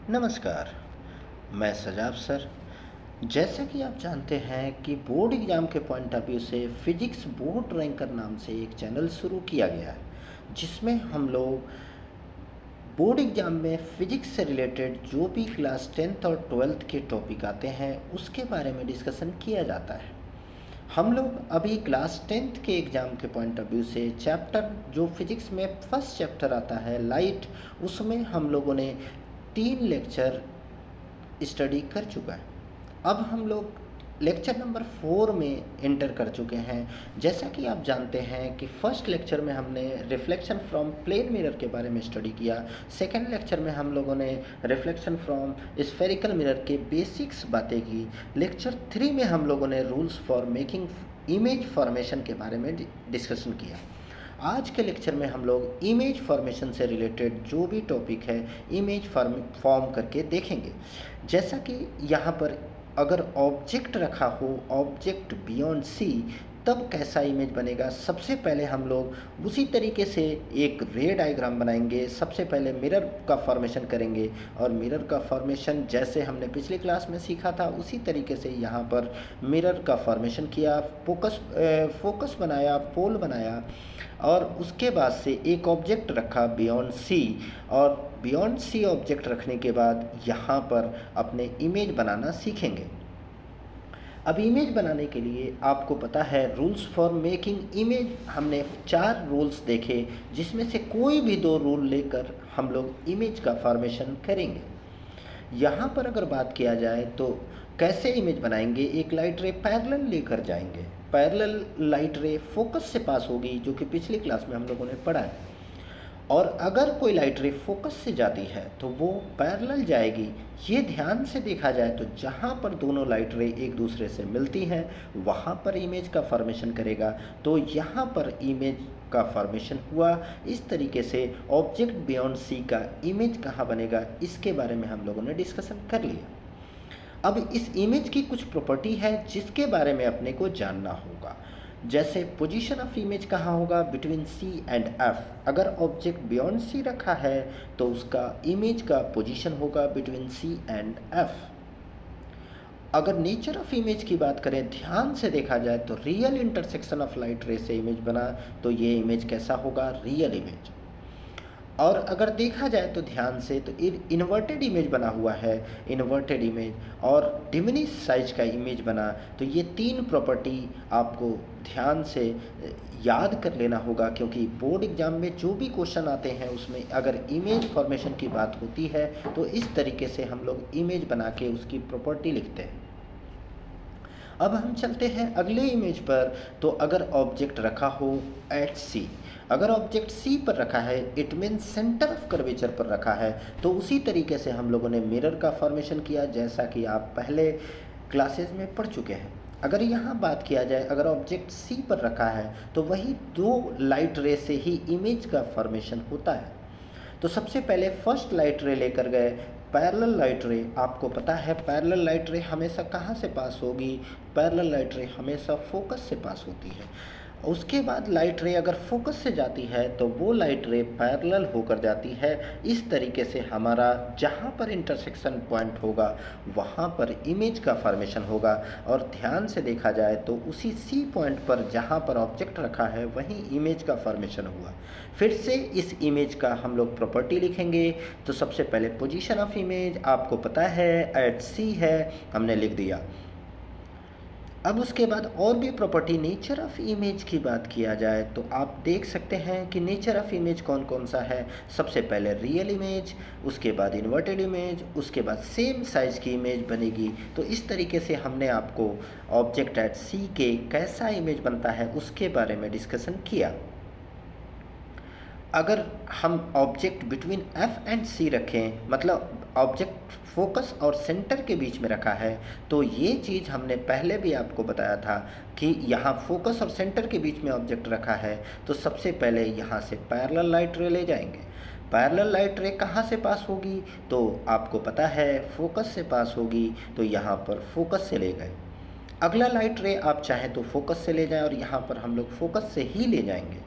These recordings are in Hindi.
नमस्कार, मैं सजाब सर। जैसा कि आप जानते हैं कि बोर्ड एग्ज़ाम के पॉइंट ऑफ व्यू से फिजिक्स बोर्ड रैंकर नाम से एक चैनल शुरू किया गया है, जिसमें हम लोग बोर्ड एग्ज़ाम में फिजिक्स से रिलेटेड जो भी क्लास 10th और 12th के टॉपिक आते हैं उसके बारे में डिस्कशन किया जाता है। हम लोग अभी क्लास 10th के एग्ज़ाम के पॉइंट ऑफ व्यू से चैप्टर जो फिजिक्स में फर्स्ट चैप्टर आता है लाइट, उसमें हम लोगों ने 3 लेक्चर स्टडी कर चुका है। अब हम लोग लेक्चर नंबर 4 में एंटर कर चुके हैं। जैसा कि आप जानते हैं कि फर्स्ट लेक्चर में हमने रिफ्लेक्शन फ्रॉम प्लेन मिरर के बारे में स्टडी किया। सेकंड लेक्चर में हम लोगों ने रिफ्लेक्शन फ्रॉम स्फेरिकल मिरर के बेसिक्स बातें की। लेक्चर 3 में हम लोगों ने rules for making image formation के बारे में डिस्कशन किया। आज के लेक्चर में हम लोग इमेज फॉर्मेशन से रिलेटेड जो भी टॉपिक है इमेज फॉर्म करके देखेंगे। जैसा कि यहाँ पर अगर ऑब्जेक्ट रखा हो, ऑब्जेक्ट बियॉन्ड सी, तब कैसा इमेज बनेगा। सबसे पहले हम लोग उसी तरीके से एक रे डायग्राम बनाएंगे। सबसे पहले मिरर का फॉर्मेशन करेंगे और मिरर का फॉर्मेशन जैसे हमने पिछली क्लास में सीखा था उसी तरीके से यहाँ पर मिरर का फॉर्मेशन किया, फोकस बनाया, पोल बनाया और उसके बाद से एक ऑब्जेक्ट रखा बियॉन्ड सी। और बियॉन्ड सी ऑब्जेक्ट रखने के बाद यहाँ पर अपने इमेज बनाना सीखेंगे। अब इमेज बनाने के लिए आपको पता है रूल्स फॉर मेकिंग इमेज, हमने 4 रूल्स देखे जिसमें से कोई भी 2 रूल लेकर हम लोग इमेज का फॉर्मेशन करेंगे। यहाँ पर अगर बात किया जाए तो कैसे इमेज बनाएंगे, एक लाइट रे पैरेलल लेकर जाएंगे। पैरेलल लाइट रे फोकस से पास होगी, जो कि पिछली क्लास में हम लोगों ने पढ़ा है। और अगर कोई लाइट रे फोकस से जाती है तो वो पैरेलल जाएगी। ये ध्यान से देखा जाए तो जहाँ पर दोनों लाइट रे एक दूसरे से मिलती हैं वहाँ पर इमेज का फॉर्मेशन करेगा। तो यहाँ पर इमेज का फॉर्मेशन हुआ। इस तरीके से ऑब्जेक्ट बियॉन्ड सी का इमेज कहाँ बनेगा इसके बारे में हम लोगों ने डिस्कशन कर लिया। अब इस इमेज की कुछ प्रॉपर्टी है जिसके बारे में अपने को जानना होगा। जैसे पोजीशन ऑफ इमेज कहाँ होगा, बिटवीन सी एंड एफ। अगर ऑब्जेक्ट बियॉन्ड सी रखा है तो उसका इमेज का पोजीशन होगा बिटवीन सी एंड एफ। अगर नेचर ऑफ इमेज की बात करें, ध्यान से देखा जाए तो रियल इंटरसेक्शन ऑफ लाइट रे से इमेज बना तो ये इमेज कैसा होगा, रियल इमेज। और अगर देखा जाए तो ध्यान से तो इन्वर्टेड इमेज बना हुआ है, इन्वर्टेड इमेज और डिमिनिश साइज का इमेज बना। तो ये 3 प्रॉपर्टी आपको ध्यान से याद कर लेना होगा, क्योंकि बोर्ड एग्जाम में जो भी क्वेश्चन आते हैं उसमें अगर इमेज फॉर्मेशन की बात होती है तो इस तरीके से हम लोग इमेज बना के उसकी प्रॉपर्टी लिखते हैं। अब हम चलते हैं अगले इमेज पर। तो अगर ऑब्जेक्ट रखा हो एट सी, अगर ऑब्जेक्ट सी पर रखा है it mean centre of curvature पर रखा है, तो उसी तरीके से हम लोगों ने मिरर का फॉर्मेशन किया जैसा कि आप पहले क्लासेस में पढ़ चुके हैं। अगर यहाँ बात किया जाए, अगर ऑब्जेक्ट सी पर रखा है तो वही 2 लाइट रे से ही इमेज का फॉर्मेशन होता है। तो सबसे पहले फर्स्ट लाइट रे लेकर गए, पैरेलल लाइट रे। आपको पता है पैरेलल लाइट रे हमेशा कहाँ से पास होगी, पैरेलल लाइट रे हमेशा फोकस से पास होती है। उसके बाद लाइट रे अगर फोकस से जाती है तो वो लाइट रे पैरेलल होकर जाती है। इस तरीके से हमारा जहाँ पर इंटरसेक्शन पॉइंट होगा वहाँ पर इमेज का फॉर्मेशन होगा। और ध्यान से देखा जाए तो उसी सी पॉइंट पर जहाँ पर ऑब्जेक्ट रखा है वहीं इमेज का फॉर्मेशन हुआ। फिर से इस इमेज का हम लोग प्रॉपर्टी लिखेंगे। तो सबसे पहले पोजीशन ऑफ इमेज आपको पता है एट सी है, हमने लिख दिया। अब उसके बाद और भी प्रॉपर्टी नेचर ऑफ इमेज की बात किया जाए तो आप देख सकते हैं कि नेचर ऑफ इमेज कौन कौन सा है। सबसे पहले रियल इमेज, उसके बाद इन्वर्टेड इमेज, उसके बाद सेम साइज की इमेज बनेगी। तो इस तरीके से हमने आपको ऑब्जेक्ट एट सी के कैसा इमेज बनता है उसके बारे में डिस्कशन किया। अगर हम ऑब्जेक्ट बिटवीन एफ एंड सी रखें, मतलब ऑब्जेक्ट फोकस और सेंटर के बीच में रखा है, तो ये चीज़ हमने पहले भी आपको बताया था कि यहाँ फोकस और सेंटर के बीच में ऑब्जेक्ट रखा है तो सबसे पहले यहाँ से पैरेलल लाइट रे ले जाएंगे। पैरेलल लाइट रे कहाँ से पास होगी, तो आपको पता है फोकस से पास होगी, तो यहाँ पर फोकस से ले गए। अगला लाइट रे आप चाहें तो फोकस से ले जाएं और यहाँ पर हम लोग फोकस से ही ले जाएंगे।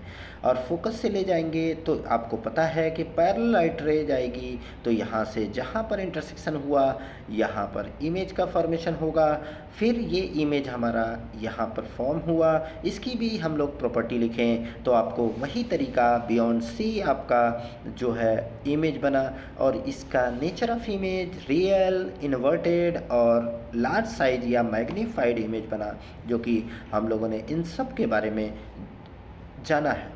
और फोकस से ले जाएंगे तो आपको पता है कि पैरेलल लाइट रे जाएगी, तो यहाँ से जहाँ पर इंटरसेक्शन हुआ यहाँ पर इमेज का फॉर्मेशन होगा। फिर ये इमेज हमारा यहाँ पर फॉर्म हुआ, इसकी भी हम लोग प्रॉपर्टी लिखें तो आपको वही तरीका बियॉन्ड सी आपका जो है इमेज बना। और इसका nature of image real, inverted और लार्ज साइज या मैग्नीफाइड इमेज बना, जो कि हम लोगों ने इन सब के बारे में जाना है।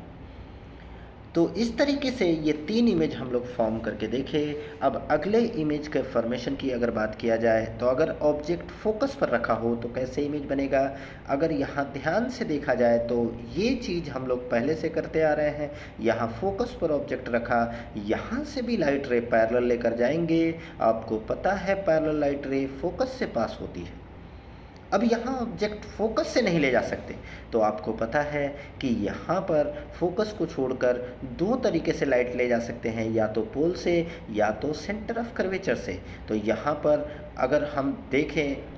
तो इस तरीके से ये 3 इमेज हम लोग फॉर्म करके देखे। अब अगले इमेज के फॉर्मेशन की अगर बात किया जाए तो अगर ऑब्जेक्ट फोकस पर रखा हो तो कैसे इमेज बनेगा। अगर यहाँ ध्यान से देखा जाए तो ये चीज़ हम लोग पहले से करते आ रहे हैं। यहाँ फोकस पर ऑब्जेक्ट रखा, यहाँ से भी लाइट रे पैरेलल लेकर जाएंगे। आपको पता है पैरेलल लाइट रे फोकस से पास होती है। अब यहाँ ऑब्जेक्ट फोकस से नहीं ले जा सकते, तो आपको पता है कि यहाँ पर फोकस को छोड़कर 2 तरीके से लाइट ले जा सकते हैं, या तो पोल से या तो सेंटर ऑफ कर्वेचर से। तो यहाँ पर अगर हम देखें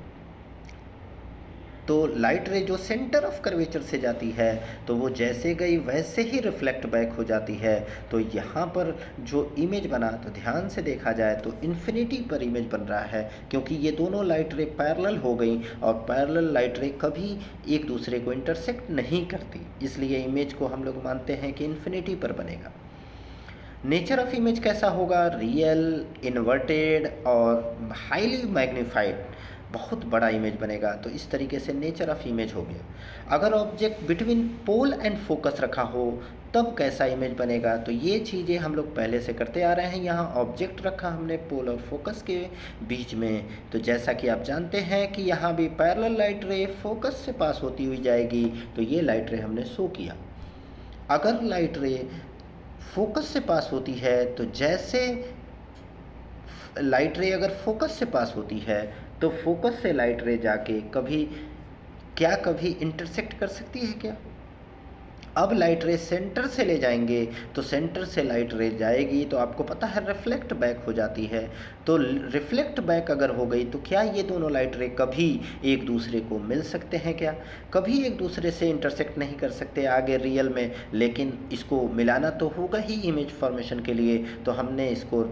तो लाइट रे जो सेंटर ऑफ कर्वेचर से जाती है तो वो जैसे गई वैसे ही रिफ्लेक्ट बैक हो जाती है। तो यहाँ पर जो इमेज बना तो ध्यान से देखा जाए तो इन्फिनिटी पर इमेज बन रहा है, क्योंकि ये दोनों लाइट रे पैरेलल हो गई और पैरेलल लाइट रे कभी एक दूसरे को इंटरसेक्ट नहीं करती, इसलिए इमेज को हम लोग मानते हैं कि इन्फिनिटी पर बनेगा। नेचर ऑफ इमेज कैसा होगा, रियल, इन्वर्टेड और हाईली मैग्नीफाइड, बहुत बड़ा इमेज बनेगा। तो इस तरीके से नेचर ऑफ इमेज हो गया। अगर object between pole and focus रखा हो तब कैसा इमेज बनेगा, तो ये चीज़ें हम लोग पहले से करते आ रहे हैं। यहाँ ऑब्जेक्ट रखा हमने पोल और फोकस के बीच में, तो जैसा कि आप जानते हैं कि यहाँ भी पैरेलल लाइट रे फोकस से पास होती हुई जाएगी, तो ये लाइट रे हमने शो किया। अगर लाइट रे फोकस से पास होती है तो जैसे लाइट रे अगर फोकस से पास होती है तो फोकस से लाइट रे जाके कभी इंटरसेक्ट कर सकती है क्या। अब लाइट रे सेंटर से ले जाएंगे तो सेंटर से लाइट रे जाएगी तो आपको पता है रिफ्लेक्ट बैक हो जाती है। तो रिफ्लेक्ट बैक अगर हो गई तो क्या ये दोनों लाइट रे कभी एक दूसरे को मिल सकते हैं क्या, कभी एक दूसरे से इंटरसेक्ट नहीं कर सकते आगे रियल में। लेकिन इसको मिलाना तो होगा ही इमेज फॉर्मेशन के लिए, तो हमने इसको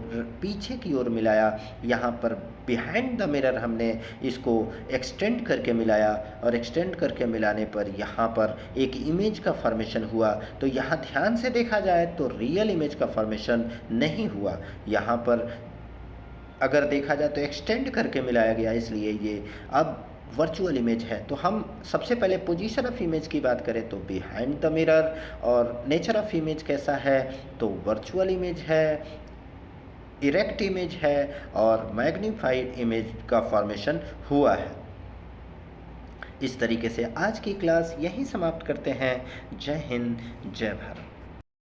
पीछे की ओर मिलाया। यहाँ पर बिहाइंड द मिरर हमने इसको एक्सटेंड करके मिलाया और एक्सटेंड करके मिलाने पर यहाँ पर एक इमेज का फॉर्मेशन हुआ। तो यहाँ ध्यान से देखा जाए तो रियल इमेज का फॉर्मेशन नहीं हुआ, यहाँ पर अगर देखा जाए तो एक्सटेंड करके मिलाया गया, इसलिए ये अब वर्चुअल इमेज है। तो हम सबसे पहले पोजीशन ऑफ इमेज की बात करें तो बिहाइंड द मिरर, और नेचर ऑफ इमेज कैसा है तो वर्चुअल इमेज है, इरेक्ट इमेज है और मैग्नीफाइड इमेज का फॉर्मेशन हुआ है। इस तरीके से आज की क्लास यहीं समाप्त करते हैं। जय हिंद, जय भारत।